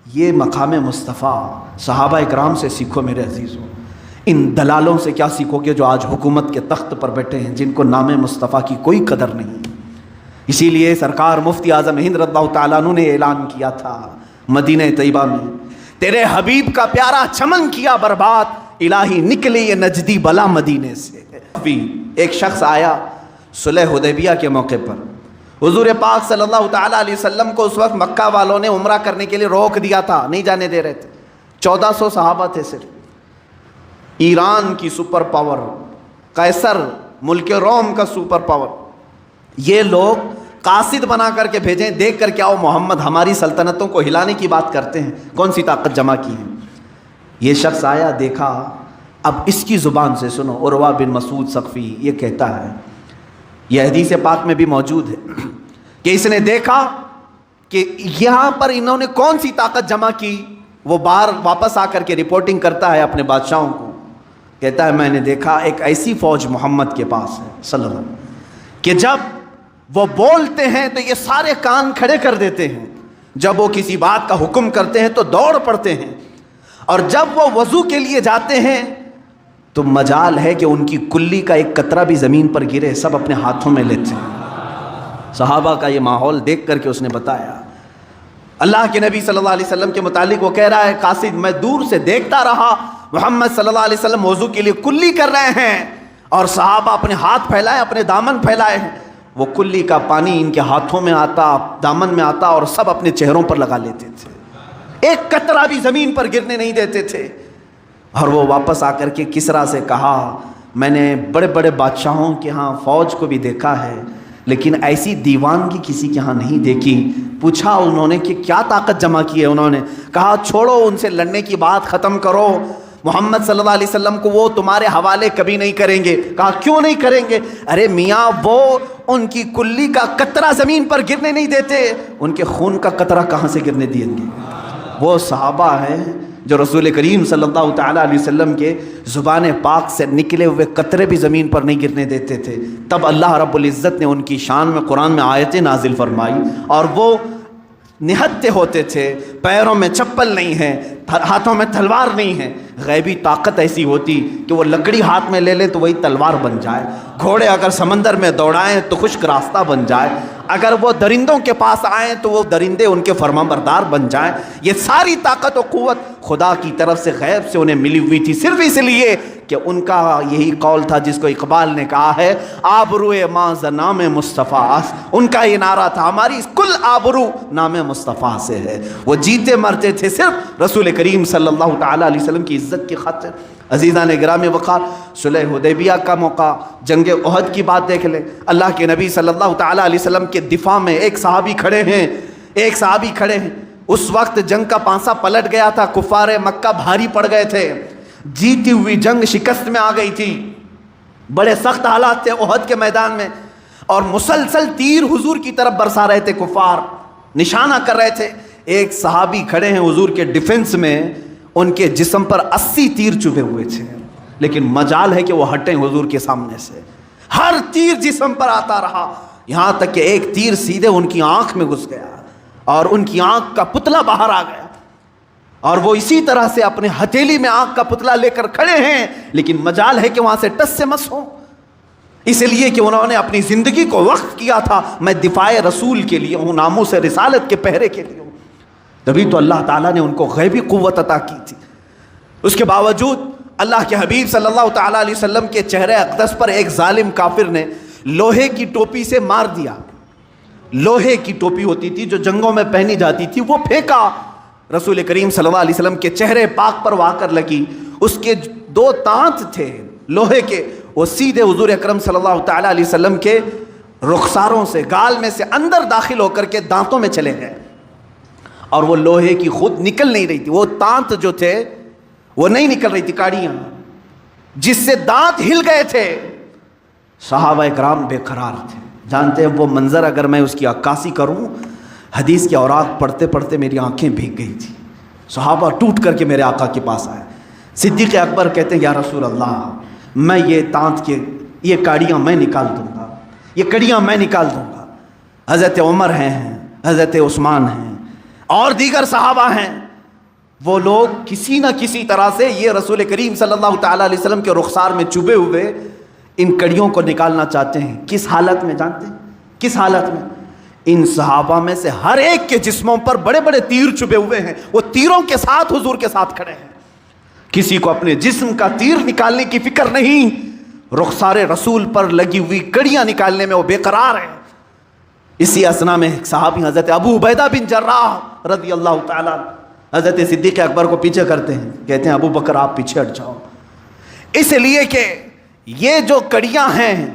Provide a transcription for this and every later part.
یہ مقام مصطفیٰ صحابہ اکرام سے سیکھو میرے عزیزوں. ان دلالوں سے کیا سیکھو گے جو آج حکومت کے تخت پر بیٹھے ہیں، جن کو نام مصطفیٰ کی کوئی قدر نہیں. اسی لیے سرکار مفتی اعظم ہند رضی اللہ تعالیٰ عنہ نے اعلان کیا تھا مدینہ طیبہ میں، تیرے حبیب کا پیارا چمن کیا برباد، الہی نکلے یہ نجدی بلا مدینے سے. ایک شخص آیا صلح حدیبیہ کے موقع پر، حضور پاک صلی اللہ تعالیٰ علیہ وسلم کو اس وقت مکہ والوں نے عمرہ کرنے کے لیے روک دیا تھا، نہیں جانے دے رہے تھے. 1400 صحابہ تھے صرف. ایران کی سپر پاور، قیصر ملک روم کا سپر پاور، یہ لوگ قاصد بنا کر کے بھیجیں، دیکھ کر کے آؤ محمد ہماری سلطنتوں کو ہلانے کی بات کرتے ہیں، کون سی طاقت جمع کی ہے. یہ شخص آیا، دیکھا. اب اس کی زبان سے سنو، عروہ بن مسعود ثقفی یہ کہتا ہے، یہ حدیث پاک میں بھی موجود ہے کہ اس نے دیکھا کہ یہاں پر انہوں نے کون سی طاقت جمع کی. وہ باہر واپس آ کر کے رپورٹنگ کرتا ہے اپنے بادشاہوں کو، کہتا ہے میں نے دیکھا ایک ایسی فوج محمد کے پاس ہے صلی اللہ علیہ وسلم کہ جب وہ بولتے ہیں تو یہ سارے کان کھڑے کر دیتے ہیں، جب وہ کسی بات کا حکم کرتے ہیں تو دوڑ پڑتے ہیں، اور جب وہ وضو کے لیے جاتے ہیں تو مجال ہے کہ ان کی کلی کا ایک قطرہ بھی زمین پر گرے، سب اپنے ہاتھوں میں لیتے ہیں. صحابہ کا یہ ماحول دیکھ کر کے اس نے بتایا. اللہ کے نبی صلی اللہ علیہ وسلم کے متعلق وہ کہہ رہا ہے، قاصد میں دور سے دیکھتا رہا محمد صلی اللہ علیہ وسلم وضو کے لیے کلی کر رہے ہیں، اور صحابہ اپنے ہاتھ پھیلائے، اپنے دامن پھیلائے ہیں. وہ کلی کا پانی ان کے ہاتھوں میں آتا، دامن میں آتا، اور سب اپنے چہروں پر لگا لیتے تھے، ایک قطرہ بھی زمین پر گرنے نہیں دیتے تھے. اور وہ واپس آ کر کے کسریٰ سے کہا، میں نے بڑے بڑے بادشاہوں کے ہاں فوج کو بھی دیکھا ہے لیکن ایسی دیوانگی کسی کے ہاں نہیں دیکھی. پوچھا انہوں نے کہ کیا طاقت جمع کی ہے، انہوں نے کہا چھوڑو ان سے لڑنے کی بات ختم کرو، محمد صلی اللہ علیہ وسلم کو وہ تمہارے حوالے کبھی نہیں کریں گے. کہا کیوں نہیں کریں گے؟ ارے میاں وہ ان کی کلی کا قطرہ زمین پر گرنے نہیں دیتے، ان کے خون کا قطرہ کہاں سے گرنے دیں گے؟ وہ صحابہ ہیں جو رسول کریم صلی اللہ تعالیٰ علیہ وسلم کے زبان پاک سے نکلے ہوئے قطرے بھی زمین پر نہیں گرنے دیتے تھے. تب اللہ رب العزت نے ان کی شان میں قرآن میں آیتیں نازل فرمائی، اور وہ نہتے ہوتے تھے، پیروں میں چپل نہیں ہے، ہاتھوں میں تلوار نہیں ہے. غیبی طاقت ایسی ہوتی کہ وہ لکڑی ہاتھ میں لے لیں تو وہی تلوار بن جائے، گھوڑے اگر سمندر میں دوڑائیں تو خشک راستہ بن جائے، اگر وہ درندوں کے پاس آئیں تو وہ درندے ان کے فرمانبردار بن جائیں. یہ ساری طاقت و قوت خدا کی طرف سے غیب سے انہیں ملی ہوئی تھی، صرف اس لیے کہ ان کا یہی قول تھا جس کو اقبال نے کہا ہے، آبروئے ماں ز نام مصطفیٰ. ان کا یہ نعرہ تھا ہماری کل آبرو نام مصطفیٰ سے ہے. وہ جیتے مرتے تھے صرف رسول کریم صلی اللہ تعالیٰ علیہ وسلم کی عزت کی خاطر. عزیزان گرامی وقار، صلح حدیبیہ کا موقع، جنگ احد کی بات دیکھ لیں. اللہ کے نبی صلی اللہ تعالیٰ علیہ وسلم کے دفاع میں ایک صحابی کھڑے ہیں. اس وقت جنگ کا پانسا پلٹ گیا تھا، کفار مکہ بھاری پڑ گئے تھے، جیتی ہوئی جنگ شکست میں آ گئی تھی، بڑے سخت حالات تھے احد کے میدان میں، اور مسلسل تیر حضور کی طرف برسا رہے تھے، کفار نشانہ کر رہے تھے. ایک صحابی کھڑے ہیں حضور کے ڈیفنس میں، ان کے جسم پر 80 تیر چبھے ہوئے تھے، لیکن مجال ہے کہ وہ ہٹیں حضور کے سامنے سے. ہر تیر جسم پر آتا رہا، یہاں تک کہ ایک تیر سیدھے ان کی آنکھ میں گھس گیا اور ان کی آنکھ کا پتلا باہر آ گیا، اور وہ اسی طرح سے اپنے ہتھیلی میں آنکھ کا پتلا لے کر کھڑے ہیں، لیکن مجال ہے کہ وہاں سے ٹس سے مس ہوں، اس لیے کہ انہوں نے اپنی زندگی کو وقف کیا تھا، میں دفاع رسول کے لیے ہوں، ناموس رسالت کے پہرے کے لیے ہوں. تبھی تو اللہ تعالیٰ نے ان کو غیبی قوت عطا کی تھی. اس کے باوجود اللہ کے حبیب صلی اللہ تعالیٰ علیہ وسلم کے چہرے اقدس پر ایک ظالم کافر نے لوہے کی ٹوپی سے مار دیا. لوہے کی ٹوپی ہوتی تھی جو جنگوں میں پہنی جاتی تھی، وہ پھینکا، رسول کریم صلی اللہ علیہ وسلم کے چہرے پاک پر وا کر لگی. اس کے 2 دانت تھے لوہے کے، وہ سیدھے حضور اکرم صلی اللہ تعالیٰ علیہ وسلم کے رخساروں سے، گال میں سے اندر داخل ہو کر کے دانتوں میں چلے گئے، اور وہ لوہے کی خود نکل نہیں رہی تھی. وہ دانت جو تھے وہ نہیں نکل رہی تھی، کاڑیاں جس سے دانت ہل گئے تھے. صحابہ اکرام بے قرار تھے. جانتے ہیں وہ منظر اگر میں اس کی عکاسی کروں، حدیث کے اوراق پڑھتے پڑھتے میری آنکھیں بھیگ گئی تھی. صحابہ ٹوٹ کر کے میرے آقا کے پاس آئے. صدیق اکبر کہتے ہیں یا رسول اللہ، میں یہ دانت کے یہ کاڑیاں میں نکال دوں گا، یہ کڑیاں میں نکال دوں گا. حضرت عمر ہیں، حضرت عثمان ہیں، اور دیگر صحابہ ہیں. وہ لوگ کسی نہ کسی طرح سے یہ رسول کریم صلی اللہ تعالیٰ علیہ وسلم کے رخسار میں چبھے ہوئے ان کڑیوں کو نکالنا چاہتے ہیں۔ کس حالت میں جانتے ہیں؟ کس حالت میں؟ ان صحابہ میں سے ہر ایک کے جسموں پر بڑے بڑے تیر چبھے ہوئے ہیں، وہ تیروں کے ساتھ حضور کے ساتھ کھڑے ہیں۔ کسی کو اپنے جسم کا تیر نکالنے کی فکر نہیں، رخسار رسول پر لگی ہوئی کڑیاں نکالنے میں وہ بے قرار ہیں۔ اسی اثنا میں ایک صحابی حضرت ابو عبیدہ بن جراح رضی اللہ تعالیٰ حضرت صدیق اکبر کو پیچھے کرتے ہیں، کہتے ہیں ابو بکر آپ پیچھے ہٹ جاؤ، اس لیے کہ یہ جو کڑیاں ہیں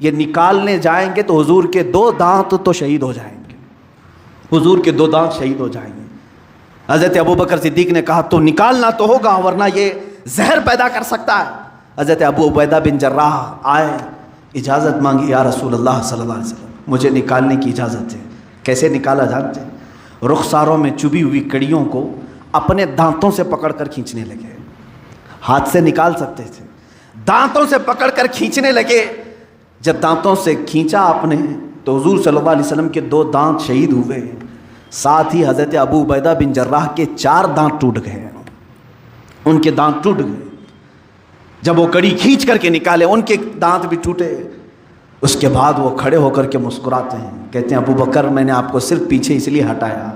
یہ نکالنے جائیں گے تو حضور کے 2 دانت تو شہید ہو جائیں گے، حضور کے 2 دانت شہید ہو جائیں گے۔ حضرت ابو بکر صدیق نے کہا تو نکالنا تو ہوگا ورنہ یہ زہر پیدا کر سکتا ہے۔ حضرت ابو عبیدہ بن جراح آئے، اجازت مانگی، یا رسول اللہ صلی اللہ علیہ وسلم مجھے نکالنے کی اجازت ہے۔ کیسے نکالا جانتے ہیں؟ رخساروں میں چبھی ہوئی کڑیوں کو اپنے دانتوں سے پکڑ کر کھینچنے لگے، ہاتھ سے نکال سکتے تھے، دانتوں سے پکڑ کر کھینچنے لگے۔ جب دانتوں سے کھینچا آپ نے تو حضور صلی اللہ علیہ وسلم کے 2 دانت شہید ہوئے، ساتھ ہی حضرت ابو عبیدہ بن جراح کے 4 دانت ٹوٹ گئے، ان کے دانت ٹوٹ گئے۔ جب وہ کڑی کھینچ کر کے نکالے ان کے دانت بھی ٹوٹے۔ اس کے بعد وہ کھڑے ہو کر کے مسکراتے ہیں، کہتے ہیں ابو بکر میں نے آپ کو صرف پیچھے اس لیے ہٹایا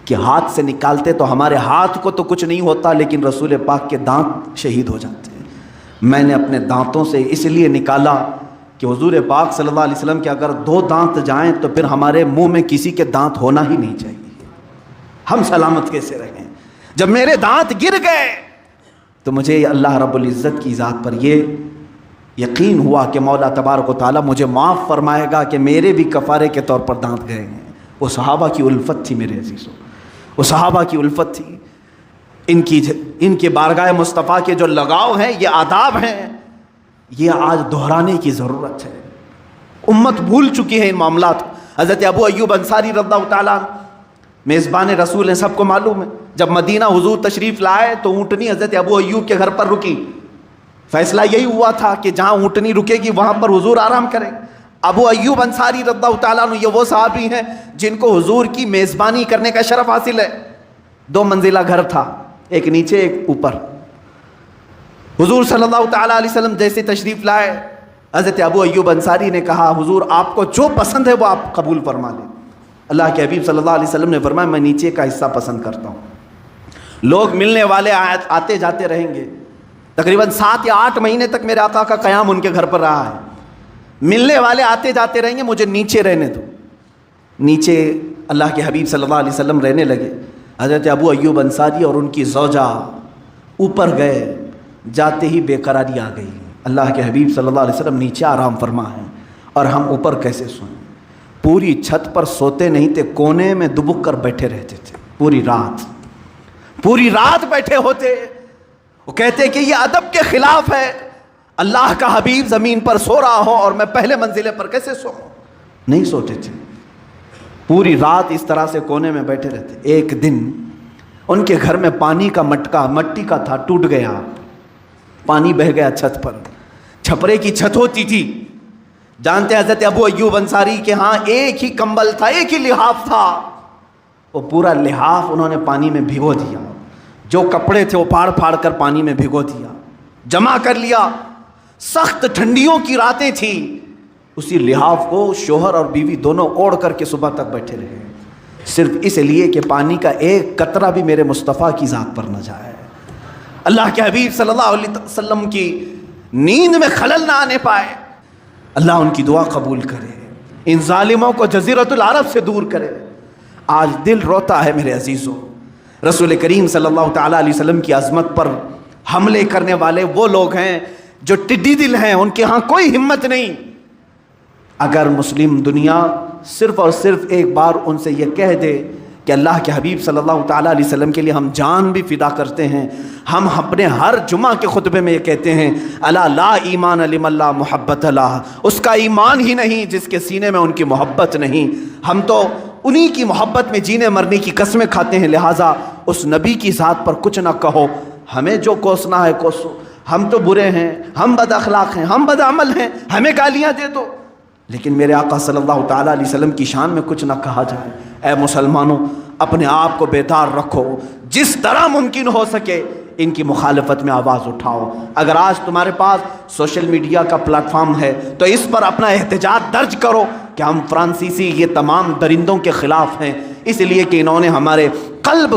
کہ ہاتھ سے نکالتے تو ہمارے ہاتھ کو تو کچھ نہیں ہوتا لیکن رسول پاک کے دانت شہید ہو جاتے ہیں۔ میں نے اپنے دانتوں سے اس لیے نکالا کہ حضور پاک صلی اللہ علیہ وسلم کے اگر 2 دانت جائیں تو پھر ہمارے منہ میں کسی کے دانت ہونا ہی نہیں چاہیے، ہم سلامت کیسے رہیں۔ جب میرے دانت گر گئے تو مجھے اللہ رب العزت کی ذات پر یہ یقین ہوا کہ مولا تبارک و تعالیٰ مجھے معاف فرمائے گا کہ میرے بھی کفارے کے طور پر دانت گئے ہیں۔ وہ صحابہ کی الفت تھی میرے عزیزوں، وہ صحابہ کی الفت تھی، ان کی بارگاہ مصطفیٰ کے جو لگاؤ ہیں، یہ آداب ہیں، یہ آج دہرانے کی ضرورت ہے۔ امت بھول چکی ہے ان معاملات۔ حضرت ابو ایوب انصاری رضی اللہ تعالیٰ میزبان رسول ہیں، سب کو معلوم ہے، جب مدینہ حضور تشریف لائے تو اونٹنی حضرت ابو ایوب کے گھر پر رکی۔ فیصلہ یہی ہوا تھا کہ جہاں اونٹنی رکے گی وہاں پر حضور آرام کریں۔ ابو ایوب انصاری رضی اللہ تعالیٰ عنہ یہ وہ صحابی ہیں جن کو حضور کی میزبانی کرنے کا شرف حاصل ہے۔ 2 منزلہ گھر تھا، ایک نیچے ایک اوپر۔ حضور صلی اللہ تعالیٰ علیہ وسلم جیسے تشریف لائے، حضرت ابو ایوب انصاری نے کہا حضور آپ کو جو پسند ہے وہ آپ قبول فرما لیں۔ اللہ کے حبیب صلی اللہ علیہ وسلم نے فرمایا میں نیچے کا حصہ پسند کرتا ہوں۔ لوگ ملنے والے آتے جاتے رہیں گے، تقریباً 7 یا 8 مہینے تک میرے آقا کا قیام ان کے گھر پر رہا ہے۔ ملنے والے آتے جاتے رہیں گے، مجھے نیچے رہنے دو۔ نیچے اللہ کے حبیب صلی اللہ علیہ وسلم رہنے لگے۔ حضرت ابو ایوب انصاری اور ان کی زوجہ اوپر گئے، جاتے ہی بے قراری آ گئی۔ اللہ کے حبیب صلی اللہ علیہ وسلم نیچے آرام فرما ہیں اور ہم اوپر کیسے سوئیں؟ پوری چھت پر سوتے نہیں تھے، کونے میں دبک کر بیٹھے رہتے تھے، پوری رات بیٹھے ہوتے۔ وہ کہتے کہ یہ ادب کے خلاف ہے، اللہ کا حبیب زمین پر سو رہا ہو اور میں پہلے منزلے پر کیسے سوؤں؟ نہیں سوتے تھے، پوری رات اس طرح سے کونے میں بیٹھے رہتے۔ ایک دن ان کے گھر میں پانی کا مٹکا مٹی کا تھا، ٹوٹ گیا، پانی بہہ گیا چھت پر۔ چھپرے کی چھت ہوتی تھی، جانتے ہیں حضرت ابو ایوب انصاری کے ہاں ایک ہی کمبل تھا، ایک ہی لحاف تھا، وہ پورا لحاف انہوں نے پانی میں بھگو دیا، جو کپڑے تھے وہ پھاڑ پھاڑ کر پانی میں بھگو دیا، جمع کر لیا۔ سخت ٹھنڈیوں کی راتیں تھیں، اسی لحاف کو شوہر اور بیوی دونوں اوڑھ کر کے صبح تک بیٹھے رہے، صرف اس لیے کہ پانی کا ایک قطرہ بھی میرے مصطفیٰ کی ذات پر نہ جائے، اللہ کے حبیب صلی اللہ علیہ وسلم کی نیند میں خلل نہ آنے پائے۔ اللہ ان کی دعا قبول کرے، ان ظالموں کو جزیرۃ العرب سے دور کرے۔ آج دل روتا ہے میرے عزیزوں، رسول کریم صلی اللہ تعالیٰ علیہ وسلم کی عظمت پر حملے کرنے والے وہ لوگ ہیں جو ٹڈی دل ہیں، ان کے ہاں کوئی ہمت نہیں۔ اگر مسلم دنیا صرف اور صرف ایک بار ان سے یہ کہہ دے کہ اللہ کے حبیب صلی اللہ تعالیٰ علیہ وسلم کے لیے ہم جان بھی فدا کرتے ہیں، ہم اپنے ہر جمعہ کے خطبے میں یہ کہتے ہیں الا لا ایمان لمن لا محبت لہ، اس کا ایمان ہی نہیں جس کے سینے میں ان کی محبت نہیں۔ ہم تو انہی کی محبت میں جینے مرنے کی قسمیں کھاتے ہیں، لہٰذا اس نبی کی ذات پر کچھ نہ کہو، ہمیں جو کوسنا ہے کوسو، ہم تو برے ہیں، ہم بد اخلاق ہیں، ہم بد عمل ہیں، ہمیں گالیاں دے دو، لیکن میرے آقا صلی اللہ تعالیٰ علیہ وسلم کی شان میں کچھ نہ کہا جائے۔ اے مسلمانوں، اپنے آپ کو بیدار رکھو، جس طرح ممکن ہو سکے ان کی مخالفت میں آواز اٹھاؤ۔ اگر آج تمہارے پاس سوشل میڈیا کا پلیٹ فارم ہے تو اس پر اپنا احتجاج درج کرو کہ ہم فرانسیسی یہ تمام درندوں کے خلاف ہیں، اس لیے کہ انہوں نے ہمارے قلب